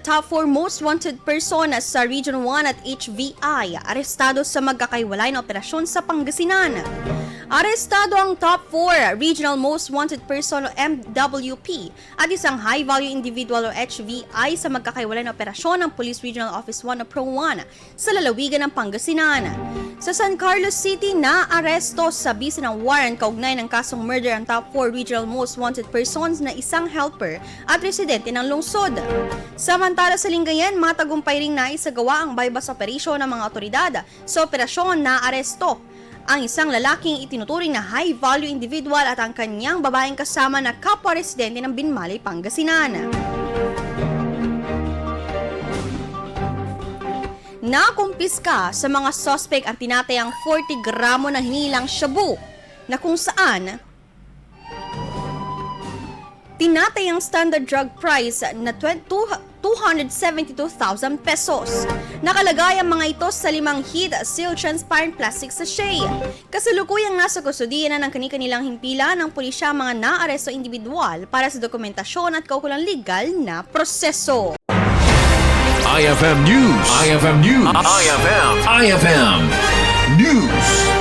Top 4 most wanted person sa Region 1 at HVI, arestado sa magkakahiwalay na operasyon sa Pangasinan. Arestado ang top 4 regional most wanted person o MWP at isang high-value individual o HVI sa magkakahiwalay na operasyon ng Police Regional Office 1 o Pro 1 sa lalawigan ng Pangasinan. Sa San Carlos City, na-aresto sa bisa ng warrant kaugnay ng kasong murder ang top 4 regional most wanted persons na isang helper at residente ng lungsod. Samantala sa Lingayen, matagumpay ring naisagawa ang bypass operation ng mga otoridad sa operasyon na aresto ang isang lalaking itinuturing na high-value individual at ang kanyang babaeng kasama na kapwa-residente ng Binmalay, Pangasinan. Nakumpiska sa mga suspect ang tinatayang 40 gramo na hinilang shabu na kung saan tinatayang standard drug price na 272,000 pesos. Nakalagay ang mga ito sa 5 heat sealed transparent plastic sachet. Kasalukuyang nasa kustudiyan na ng kanilang himpilan ng pulisya ang mga naaresto individual para sa dokumentasyon at kaukulang legal na proseso. IFM News. IFM News. IFM News.